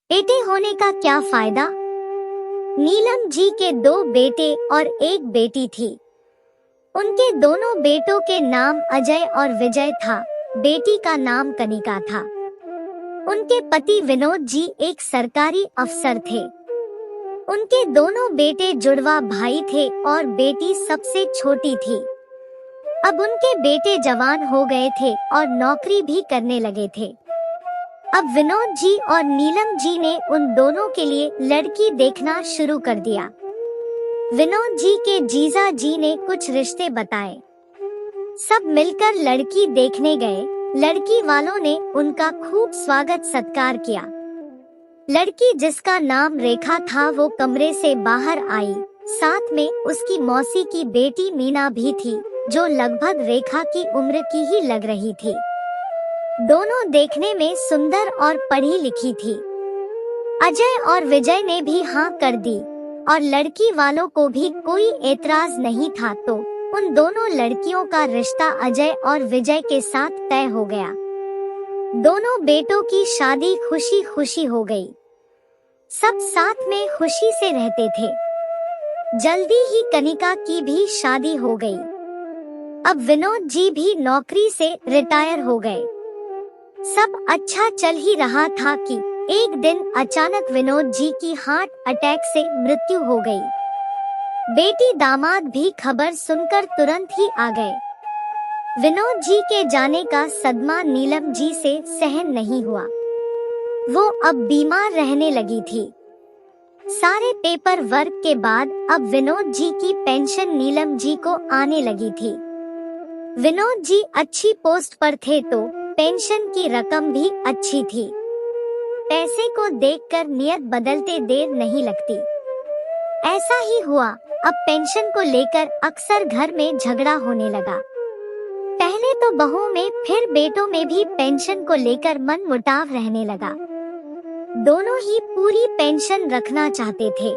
बेटे होने का क्या फायदा। नीलम जी के 2 बेटे और 1 बेटी थी। उनके दोनों बेटों के नाम अजय और विजय था। बेटी का नाम कनिका था। उनके पति विनोद जी एक सरकारी अफसर थे। उनके दोनों बेटे जुड़वा भाई थे और बेटी सबसे छोटी थी। अब उनके बेटे जवान हो गए थे और नौकरी भी करने लगे थे। अब विनोद जी और नीलम जी ने उन दोनों के लिए लड़की देखना शुरू कर दिया। विनोद जी के जीजा जी ने कुछ रिश्ते बताए। सब मिलकर लड़की देखने गए। लड़की वालों ने उनका खूब स्वागत सत्कार किया। लड़की जिसका नाम रेखा था वो कमरे से बाहर आई। साथ में उसकी मौसी की बेटी मीना भी थी, जो लगभग रेखा की उम्र की ही लग रही थी। दोनों देखने में सुंदर और पढ़ी लिखी थी। अजय और विजय ने भी हाँ कर दी और लड़की वालों को भी कोई एतराज नहीं था, तो उन दोनों लड़कियों का रिश्ता अजय और विजय के साथ तय हो गया। दोनों बेटों की शादी खुशी खुशी हो गई। सब साथ में खुशी से रहते थे। जल्दी ही कनिका की भी शादी हो गई। अब विनोद जी भी नौकरी से रिटायर हो गए। सब अच्छा चल ही रहा था कि एक दिन अचानक विनोद जी की हार्ट अटैक से मृत्यु हो गई। बेटी दामाद भी खबर सुनकर तुरंत ही आ गए। विनोद जी के जाने का सदमा नीलम जी से सहन नहीं हुआ। वो अब बीमार रहने लगी थी। सारे पेपर वर्क के बाद अब विनोद जी की पेंशन नीलम जी को आने लगी थी। विनोद जी अच्छी पोस्ट पर थे तो पेंशन की रकम भी अच्छी थी। पैसे को देखकर नियत बदलते देर नहीं लगती। ऐसा ही हुआ। अब पेंशन को लेकर अक्सर घर में झगड़ा होने लगा। पहले तो बहुओं में फिर बेटों में भी पेंशन को लेकर मनमुटाव रहने लगा। दोनों ही पूरी पेंशन रखना चाहते थे।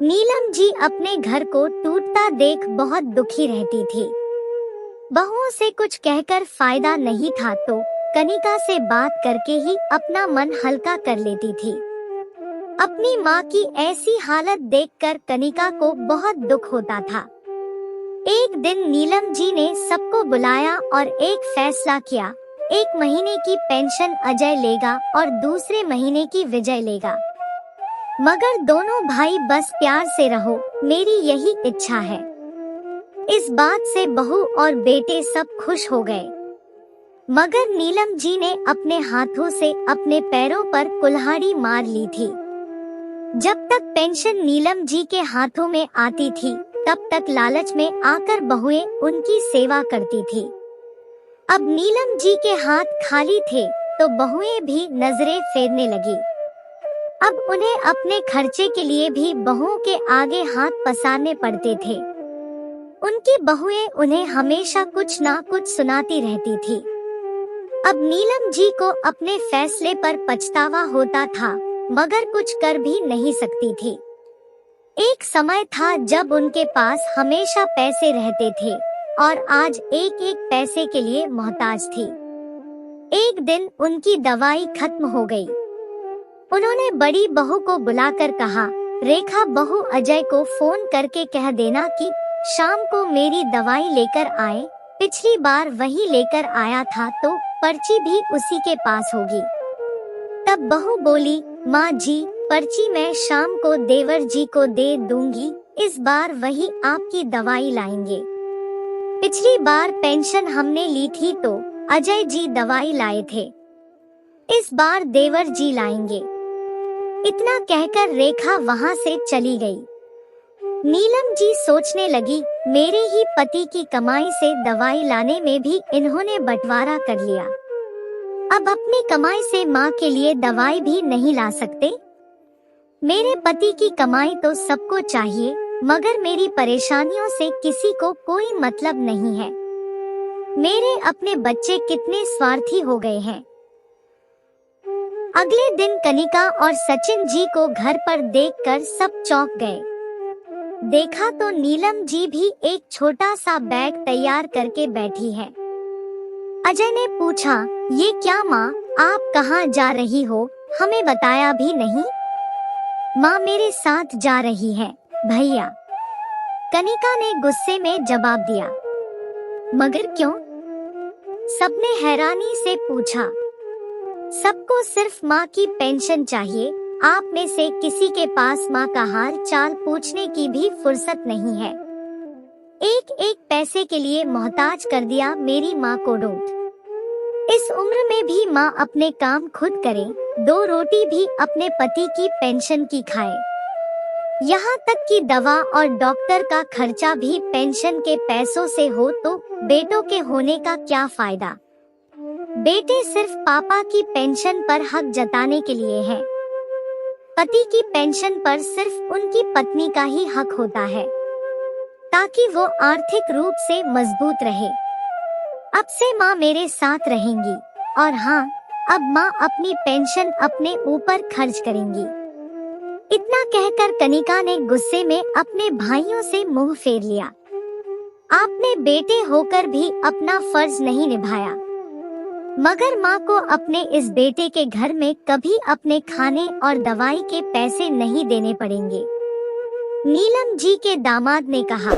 नीलम जी अपने घर को टूटता देख बहुत दुखी रहती थी। बहुओं से कुछ कहकर फायदा नहीं था, तो कनिका से बात करके ही अपना मन हल्का कर लेती थी। अपनी माँ की ऐसी हालत देखकर कनिका को बहुत दुख होता था। एक दिन नीलम जी ने सबको बुलाया और एक फैसला किया। 1 महीने की पेंशन अजय लेगा और दूसरे महीने की विजय लेगा। मगर दोनों भाई बस प्यार से रहो, मेरी यही इच्छा है। इस बात से बहू और बेटे सब खुश हो गए। मगर नीलम जी ने अपने हाथों से अपने पैरों पर कुल्हाड़ी मार ली थी। जब तक पेंशन नीलम जी के हाथों में आती थी, तब तक लालच में आकर बहुएं उनकी सेवा करती थी। अब नीलम जी के हाथ खाली थे, तो बहुएं भी नजरें फेरने लगी। अब उन्हें अपने खर्चे के लिए भी बहुओं के आगे हाथ पसारने पड़ते थे। उनकी बहुएं उन्हें हमेशा कुछ ना कुछ सुनाती रहती थी। अब नीलम जी को अपने फैसले पर पछतावा होता था, मगर कुछ कर भी नहीं सकती थी। एक समय था जब उनके पास हमेशा पैसे रहते थे और आज एक एक पैसे के लिए मोहताज थी। एक दिन उनकी दवाई खत्म हो गई। उन्होंने बड़ी बहू को बुलाकर कहा, रेखा बहू अजय को फोन करके कह देना कि शाम को मेरी दवाई लेकर आए। पिछली बार वही लेकर आया था, तो पर्ची भी उसी के पास होगी। तब बहू बोली, माँ जी, पर्ची मैं शाम को देवर जी को दे दूंगी। इस बार वही आपकी दवाई लाएंगे। पिछली बार पेंशन हमने ली थी तो अजय जी दवाई लाए थे। इस बार देवर जी लाएंगे। इतना कहकर रेखा वहाँ से चली गई। नीलम जी सोचने लगी, मेरे ही पति की कमाई से दवाई लाने में भी इन्होंने बंटवारा कर लिया। अब अपनी कमाई से माँ के लिए दवाई भी नहीं ला सकते। मेरे पति की कमाई तो सबको चाहिए, मगर मेरी परेशानियों से किसी को कोई मतलब नहीं है। मेरे अपने बच्चे कितने स्वार्थी हो गए हैं। अगले दिन कनिका और सचिन जी को घर पर देखकर सब चौंक गए। देखा तो नीलम जी भी एक छोटा सा बैग तैयार करके बैठी है। अजय ने पूछा, ये क्या माँ, आप कहाँ जा रही हो? हमें बताया भी नहीं। माँ मेरे साथ जा रही है भैया, कनिका ने गुस्से में जवाब दिया। मगर क्यों? सबने हैरानी से पूछा। सबको सिर्फ माँ की पेंशन चाहिए, आप में से किसी के पास माँ का हाल चाल पूछने की भी फुर्सत नहीं है। एक एक पैसे के लिए मोहताज कर दिया मेरी माँ को डूब। इस उम्र में भी माँ अपने काम खुद करे, 2 रोटी भी अपने पति की पेंशन की खाए। यहाँ तक कि दवा और डॉक्टर का खर्चा भी पेंशन के पैसों से हो तो बेटों के होने का क्या फायदा? बेटे सिर्फ पापा की पेंशन पर हक जताने के लिए हैं। पति की पेंशन पर सिर्फ उनकी पत्नी का ही हक होता है, ताकि वो आर्थिक रूप से मजबूत रहे। अब से माँ मेरे साथ रहेंगी और हाँ, अब माँ अपनी पेंशन अपने ऊपर खर्च करेंगी। इतना कहकर कनिका ने गुस्से में अपने भाइयों से मुंह फेर लिया। आपने बेटे होकर भी अपना फर्ज नहीं निभाया, मगर माँ को अपने इस बेटे के घर में कभी अपने खाने और दवाई के पैसे नहीं देने पड़ेंगे। नीलम जी के दामाद ने कहा।